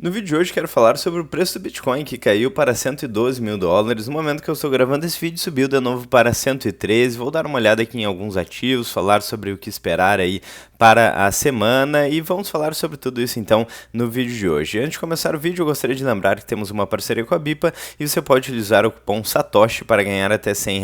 No vídeo de hoje quero falar sobre o preço do Bitcoin, que caiu para US$ 112 mil. No momento que eu estou gravando esse vídeo, subiu de novo para 113. Vou dar uma olhada aqui em alguns ativos, falar sobre o que esperar aí para a semana e vamos falar sobre tudo isso então no vídeo de hoje. Antes de começar o vídeo, eu gostaria de lembrar que temos uma parceria com a Bipa e você pode utilizar o cupom SATOSHI para ganhar até R$ 100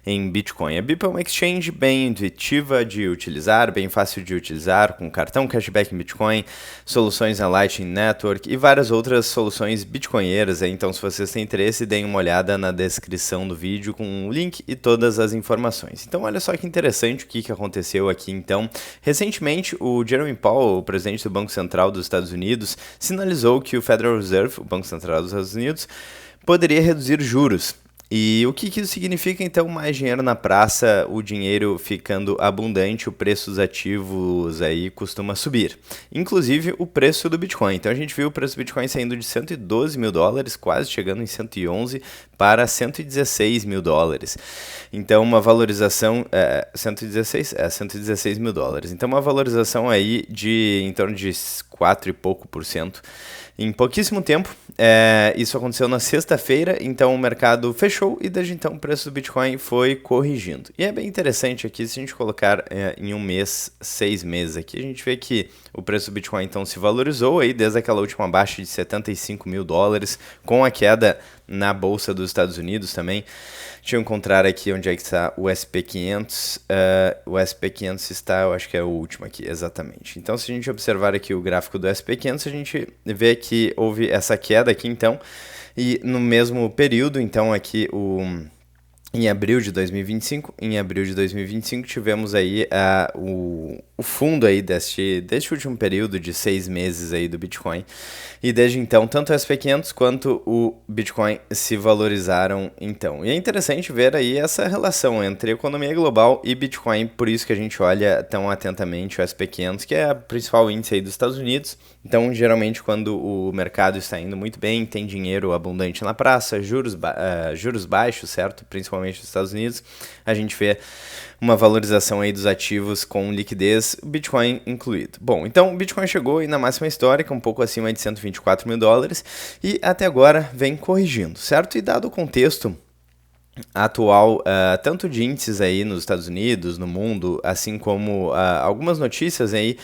em Bitcoin. A Bipa é uma exchange bem intuitiva de utilizar, bem fácil de utilizar, com cartão cashback em Bitcoin, soluções na Lightning Network e várias outras soluções bitcoinheiras. Então, se vocês têm interesse, deem uma olhada na descrição do vídeo com o link e todas as informações. Então, olha só que interessante o que aconteceu aqui então. Recentemente, o Jerome Powell, o presidente do Banco Central dos Estados Unidos, sinalizou que o Federal Reserve, o Banco Central dos Estados Unidos, poderia reduzir juros. E o que isso significa, então? Mais dinheiro na praça, o dinheiro ficando abundante, o preço dos ativos aí costuma subir. Inclusive o preço do Bitcoin. Então a gente viu o preço do Bitcoin saindo de US$ 112 mil, quase chegando em 111 para US$ 116 mil. Então uma valorização, 116 mil dólares. Então uma valorização aí de em torno de 4 e pouco por cento. Em pouquíssimo tempo, isso aconteceu na sexta-feira, então o mercado fechou e desde então o preço do Bitcoin foi corrigindo. E é bem interessante aqui, se a gente colocar em um mês, 6 meses aqui, a gente vê que o preço do Bitcoin então se valorizou aí desde aquela última baixa de US$ 75 mil, com a queda na Bolsa dos Estados Unidos também. Deixa eu encontrar aqui onde é que está o SP500. O SP500 está, eu acho que é o último aqui, exatamente. Então, se a gente observar aqui o gráfico do SP500, a gente vê que houve essa queda aqui, então. E no mesmo período, então, aqui em abril de 2025, tivemos aí o fundo aí deste último período de 6 meses aí do Bitcoin. E desde então, tanto o SP500 quanto o Bitcoin se valorizaram então. E é interessante ver aí essa relação entre economia global e Bitcoin, por isso que a gente olha tão atentamente o SP500, que é o principal índice aí dos Estados Unidos. Então, geralmente, quando o mercado está indo muito bem, tem dinheiro abundante na praça, juros baixos, certo? Principalmente nos Estados Unidos, a gente vê uma valorização aí dos ativos com liquidez, o Bitcoin incluído. Bom, então o Bitcoin chegou aí na máxima histórica, um pouco acima de US$ 124 mil, e até agora vem corrigindo, certo? E dado o contexto atual, tanto de índices aí nos Estados Unidos, no mundo, assim como algumas notícias aí,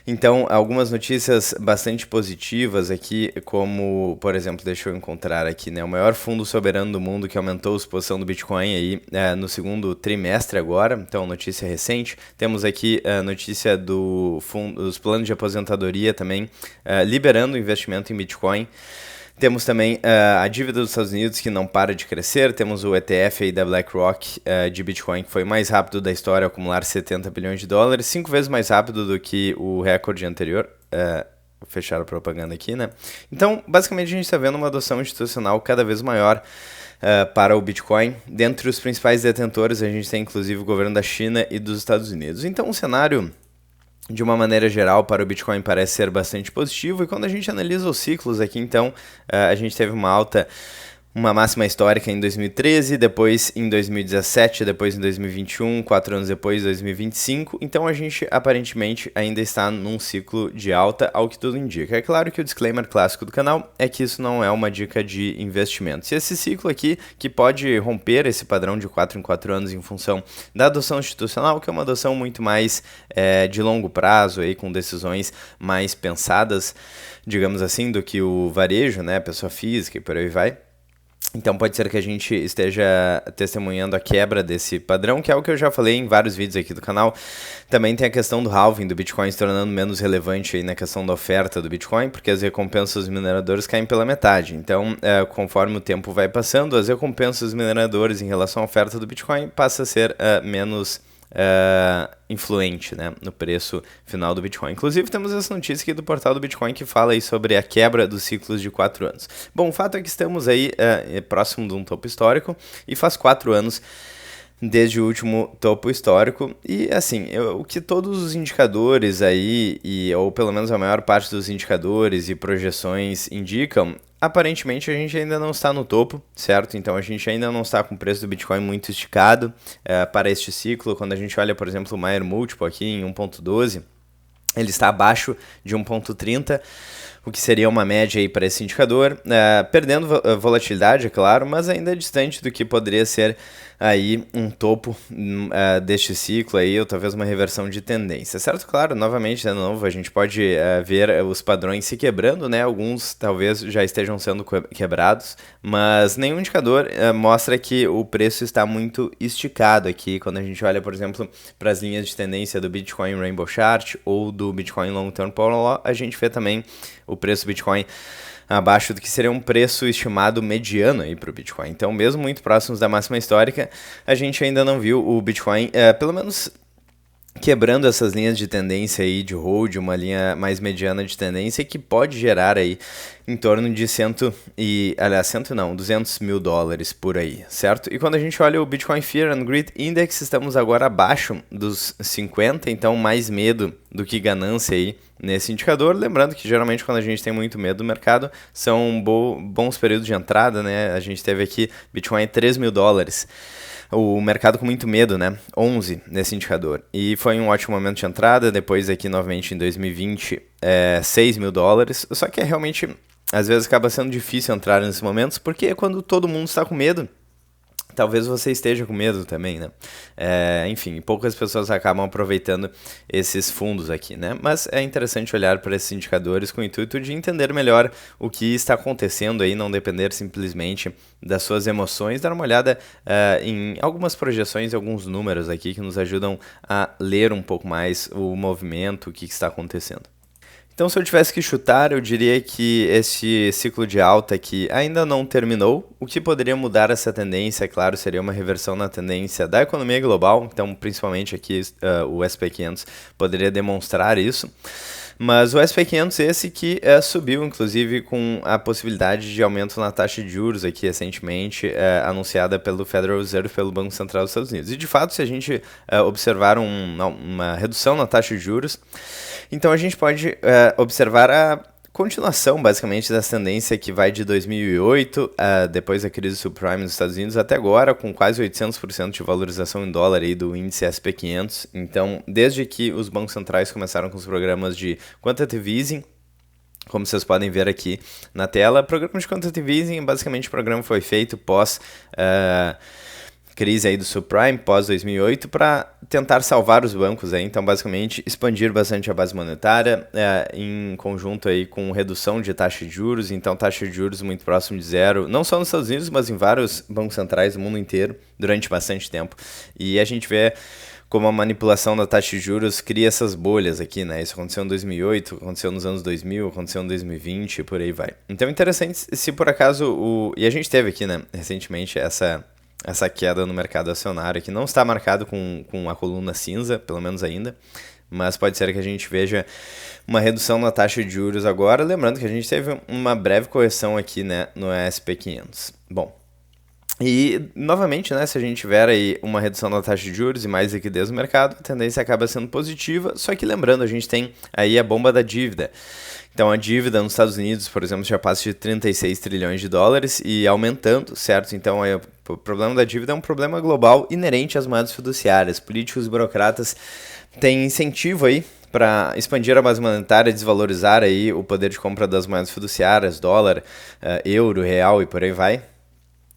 então algumas notícias bastante positivas aqui, como, por exemplo, deixa eu encontrar aqui, né, o maior fundo soberano do mundo que aumentou a exposição do Bitcoin aí no segundo trimestre agora, então notícia recente. Temos aqui a notícia dos planos de aposentadoria também, liberando o investimento em Bitcoin. Temos também a dívida dos Estados Unidos que não para de crescer, temos o ETF aí da BlackRock de Bitcoin que foi mais rápido da história a acumular US$ 70 bilhões, 5 vezes mais rápido do que o recorde anterior. Vou fechar a propaganda aqui, né? Então, basicamente a gente está vendo uma adoção institucional cada vez maior para o Bitcoin. Dentre os principais detentores a gente tem inclusive o governo da China e dos Estados Unidos. Então o cenário, de uma maneira geral, para o Bitcoin parece ser bastante positivo, e quando a gente analisa os ciclos aqui, então, a gente teve uma máxima histórica em 2013, depois em 2017, depois em 2021, 4 anos depois, 2025, então a gente aparentemente ainda está num ciclo de alta, ao que tudo indica. É claro que o disclaimer clássico do canal é que isso não é uma dica de investimento. Se esse ciclo aqui, que pode romper esse padrão de 4 em 4 anos em função da adoção institucional, que é uma adoção muito mais de longo prazo, aí, com decisões mais pensadas, digamos assim, do que o varejo, né, pessoa física e por aí vai. Então pode ser que a gente esteja testemunhando a quebra desse padrão, que é o que eu já falei em vários vídeos aqui do canal. Também tem a questão do halving do Bitcoin se tornando menos relevante aí na questão da oferta do Bitcoin, porque as recompensas dos mineradores caem pela metade. Então, conforme o tempo vai passando, as recompensas dos mineradores em relação à oferta do Bitcoin passa a ser menos influente, né, no preço final do Bitcoin. Inclusive temos essa notícia aqui do portal do Bitcoin que fala aí sobre a quebra dos ciclos de 4 anos. Bom, o fato é que estamos aí próximo de um topo histórico e faz 4 anos desde o último topo histórico, e assim, o que todos os indicadores aí, ou pelo menos a maior parte dos indicadores e projeções indicam, aparentemente a gente ainda não está no topo, certo? Então a gente ainda não está com o preço do Bitcoin muito esticado para este ciclo. Quando a gente olha, por exemplo, o Mayer Multiple aqui em 1.12, ele está abaixo de 1.30, o que seria uma média aí para esse indicador, perdendo volatilidade, é claro, mas ainda distante do que poderia ser aí um topo deste ciclo aí, ou talvez uma reversão de tendência, certo? Claro, novamente, de novo, a gente pode ver os padrões se quebrando, né? Alguns talvez já estejam sendo quebrados, mas nenhum indicador mostra que o preço está muito esticado aqui, quando a gente olha, por exemplo, para as linhas de tendência do Bitcoin Rainbow Chart ou do Bitcoin Long Term Power Law, a gente vê também o preço do Bitcoin abaixo do que seria um preço estimado mediano aí para o Bitcoin. Então, mesmo muito próximos da máxima histórica, a gente ainda não viu o Bitcoin, pelo menos quebrando essas linhas de tendência aí de hold, uma linha mais mediana de tendência que pode gerar aí em torno de 200 mil dólares por aí, certo? E quando a gente olha o Bitcoin Fear and Greed Index, estamos agora abaixo dos 50, então mais medo do que ganância aí nesse indicador. Lembrando que geralmente quando a gente tem muito medo do mercado, são bons períodos de entrada, né? A gente teve aqui Bitcoin 3 mil dólares. O mercado com muito medo, né? 11 nesse indicador. E foi um ótimo momento de entrada. Depois aqui novamente em 2020, 6 mil dólares. Só que realmente, às vezes acaba sendo difícil entrar nesses momentos, porque é quando todo mundo está com medo. Talvez você esteja com medo também, né? Enfim, poucas pessoas acabam aproveitando esses fundos aqui, né? Mas é interessante olhar para esses indicadores com o intuito de entender melhor o que está acontecendo aí, não depender simplesmente das suas emoções, dar uma olhada em algumas projeções e alguns números aqui que nos ajudam a ler um pouco mais o movimento, o que está acontecendo. Então, se eu tivesse que chutar, eu diria que esse ciclo de alta aqui ainda não terminou. O que poderia mudar essa tendência, é claro, seria uma reversão na tendência da economia global. Então, principalmente aqui, o S&P 500 poderia demonstrar isso. Mas o S&P 500 esse que subiu, inclusive, com a possibilidade de aumento na taxa de juros aqui recentemente, anunciada pelo Federal Reserve, pelo Banco Central dos Estados Unidos. E, de fato, se a gente observar uma redução na taxa de juros, então a gente pode observar a continuação, basicamente, dessa tendência que vai de 2008, depois da crise subprime nos Estados Unidos, até agora, com quase 800% de valorização em dólar aí do índice S&P 500. Então, desde que os bancos centrais começaram com os programas de quantitative easing, como vocês podem ver aqui na tela, o programa de quantitative easing, basicamente o programa foi feito pós crise aí do subprime, pós 2008, para tentar salvar os bancos aí. Então, basicamente, expandir bastante a base monetária em conjunto aí com redução de taxa de juros. Então, taxa de juros muito próximo de zero, não só nos Estados Unidos, mas em vários bancos centrais do mundo inteiro durante bastante tempo. E a gente vê como a manipulação da taxa de juros cria essas bolhas aqui, né? Isso aconteceu em 2008, aconteceu nos anos 2000, aconteceu em 2020 e por aí vai. Então, interessante se por acaso E a gente teve aqui, né, recentemente, essa queda no mercado acionário, que não está marcado com a coluna cinza, pelo menos ainda, mas pode ser que a gente veja uma redução na taxa de juros agora, lembrando que a gente teve uma breve correção aqui, né, no S&P 500. Bom, e novamente, né, se a gente tiver aí uma redução da taxa de juros e mais liquidez no mercado, a tendência acaba sendo positiva, só que lembrando, a gente tem aí a bomba da dívida. Então, a dívida nos Estados Unidos, por exemplo, já passa de 36 trilhões de dólares e aumentando, certo? Então, o problema da dívida é um problema global inerente às moedas fiduciárias. Políticos e burocratas têm incentivo aí para expandir a base monetária, desvalorizar aí o poder de compra das moedas fiduciárias, dólar, euro, real e por aí vai.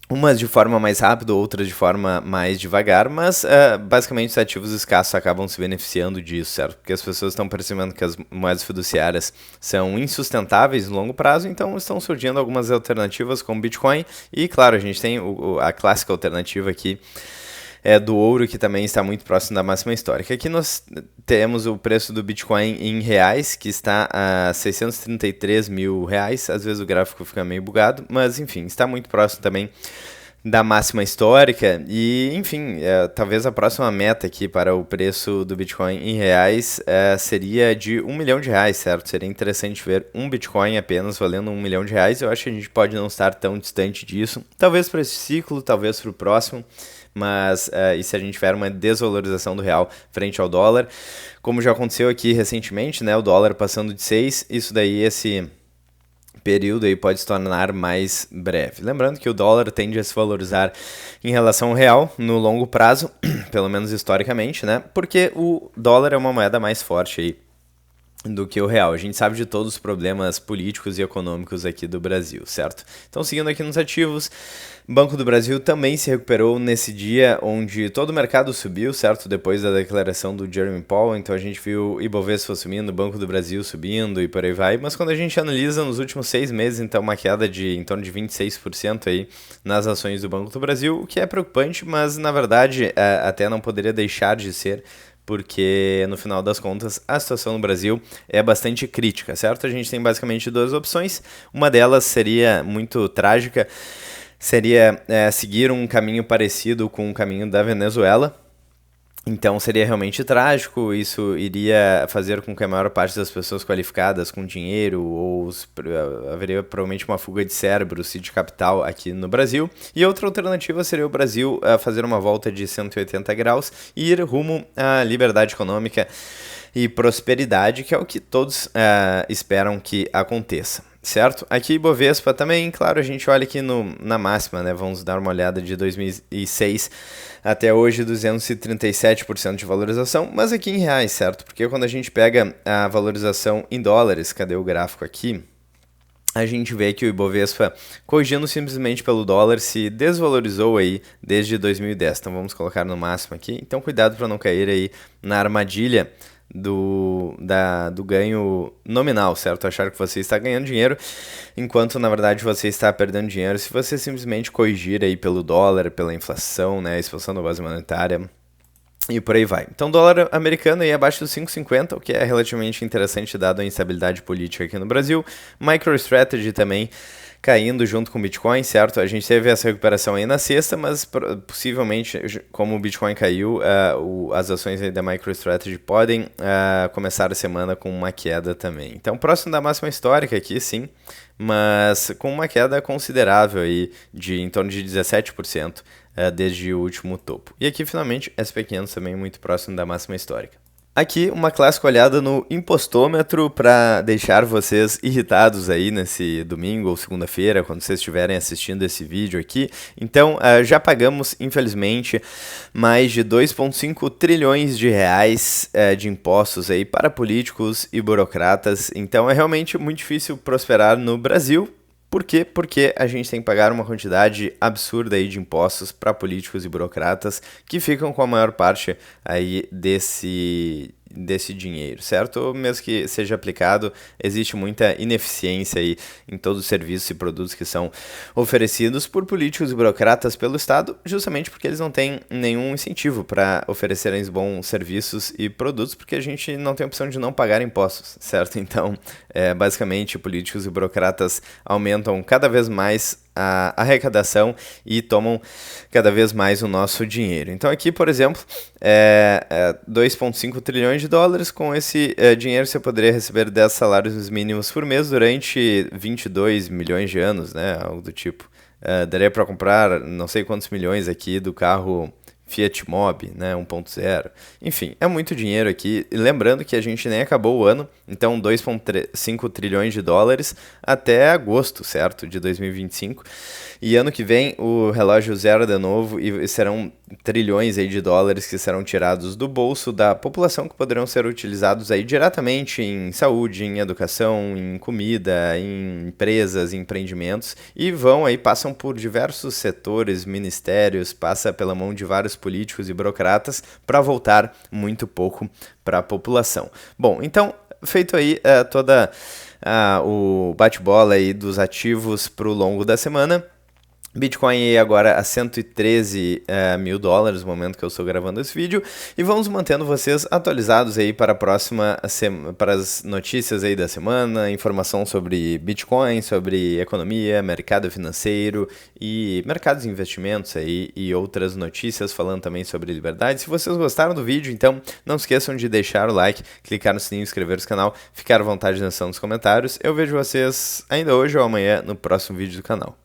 Umas de forma mais rápida, outras de forma mais devagar, mas basicamente os ativos escassos acabam se beneficiando disso, certo? Porque as pessoas estão percebendo que as moedas fiduciárias são insustentáveis no longo prazo, então estão surgindo algumas alternativas como Bitcoin e, claro, a gente tem a clássica alternativa aqui, do ouro, que também está muito próximo da máxima histórica. Aqui nós temos o preço do Bitcoin em reais, que está a 633 mil reais. Às vezes o gráfico fica meio bugado, mas enfim, está muito próximo também da máxima histórica. E enfim, talvez a próxima meta aqui para o preço do Bitcoin em reais seria de R$1 milhão, certo? Seria interessante ver um Bitcoin apenas valendo R$1 milhão. Eu acho que a gente pode não estar tão distante disso. Talvez para esse ciclo, talvez para o próximo. Mas e se a gente tiver uma desvalorização do real frente ao dólar, como já aconteceu aqui recentemente, né, o dólar passando de 6, isso daí, esse período aí pode se tornar mais breve. Lembrando que o dólar tende a se valorizar em relação ao real no longo prazo, pelo menos historicamente, né, porque o dólar é uma moeda mais forte aí do que o real. A gente sabe de todos os problemas políticos e econômicos aqui do Brasil, certo? Então, seguindo aqui nos ativos, Banco do Brasil também se recuperou nesse dia onde todo o mercado subiu, certo? Depois da declaração do Jeremy Powell, então a gente viu o Ibovespa subindo, o Banco do Brasil subindo e por aí vai, mas quando a gente analisa nos últimos 6 meses, então uma queda de em torno de 26% aí nas ações do Banco do Brasil, o que é preocupante, mas na verdade até não poderia deixar de ser, porque no final das contas a situação no Brasil é bastante crítica, certo? A gente tem basicamente duas opções, uma delas seria muito trágica, seria seguir um caminho parecido com o caminho da Venezuela. Então seria realmente trágico, isso iria fazer com que a maior parte das pessoas qualificadas com dinheiro haveria provavelmente uma fuga de cérebros e de capital aqui no Brasil. E outra alternativa seria o Brasil fazer uma volta de 180 graus e ir rumo à liberdade econômica e prosperidade, que é o que todos esperam que aconteça. Certo? Aqui Ibovespa também, claro, a gente olha aqui na máxima, né? Vamos dar uma olhada de 2006 até hoje, 237% de valorização, mas aqui em reais, certo? Porque quando a gente pega a valorização em dólares, cadê o gráfico aqui? A gente vê que o Ibovespa, corrigindo simplesmente pelo dólar, se desvalorizou aí desde 2010. Então vamos colocar no máximo aqui. Então cuidado para não cair aí na armadilha do ganho nominal, certo? Achar que você está ganhando dinheiro, enquanto na verdade você está perdendo dinheiro se você simplesmente corrigir aí pelo dólar, pela inflação, né, a expansão da base monetária e por aí vai. Então dólar americano aí abaixo dos 5,50, o que é relativamente interessante dado a instabilidade política aqui no Brasil. MicroStrategy também caindo junto com o Bitcoin, certo? A gente teve essa recuperação aí na sexta, mas possivelmente, como o Bitcoin caiu, as ações aí da MicroStrategy podem começar a semana com uma queda também. Então, próximo da máxima histórica aqui, sim, mas com uma queda considerável aí de em torno de 17% desde o último topo. E aqui, finalmente, SP500 também muito próximo da máxima histórica. Aqui uma clássica olhada no impostômetro para deixar vocês irritados aí nesse domingo ou segunda-feira, quando vocês estiverem assistindo esse vídeo aqui. Então, já pagamos, infelizmente, mais de 2,5 trilhões de reais de impostos aí para políticos e burocratas. Então, é realmente muito difícil prosperar no Brasil. Por quê? Porque a gente tem que pagar uma quantidade absurda aí de impostos para políticos e burocratas que ficam com a maior parte aí desse dinheiro, certo? Mesmo que seja aplicado, existe muita ineficiência aí em todos os serviços e produtos que são oferecidos por políticos e burocratas pelo Estado, justamente porque eles não têm nenhum incentivo para oferecerem bons serviços e produtos, porque a gente não tem a opção de não pagar impostos, certo? Então, basicamente, políticos e burocratas aumentam cada vez mais a arrecadação e tomam cada vez mais o nosso dinheiro. Então aqui, por exemplo, 2,5 trilhões de dólares. Com esse dinheiro você poderia receber 10 salários mínimos por mês durante 22 milhões de anos, né? Algo do tipo. Daria para comprar não sei quantos milhões aqui do carro Fiat Mobi, né, 1.0. Enfim, é muito dinheiro aqui. Lembrando que a gente nem acabou o ano, então 2,5 trilhões de dólares até agosto, certo, de 2025. E ano que vem o relógio zero de novo e serão trilhões aí de dólares que serão tirados do bolso da população, que poderão ser utilizados aí diretamente em saúde, em educação, em comida, em empresas, em empreendimentos, e passam por diversos setores, ministérios, passa pela mão de vários políticos e burocratas para voltar muito pouco para a população. Bom, então, feito aí o bate-bola aí dos ativos para o longo da semana, Bitcoin agora a 113 mil dólares no momento que eu estou gravando esse vídeo, e vamos mantendo vocês atualizados aí para a próxima para as notícias aí da semana, informação sobre Bitcoin, sobre economia, mercado financeiro e mercados de investimentos aí e outras notícias, falando também sobre liberdade. Se vocês gostaram do vídeo, então não esqueçam de deixar o like, clicar no sininho, inscrever no canal, ficar à vontade na seção dos comentários. Eu vejo vocês ainda hoje ou amanhã no próximo vídeo do canal.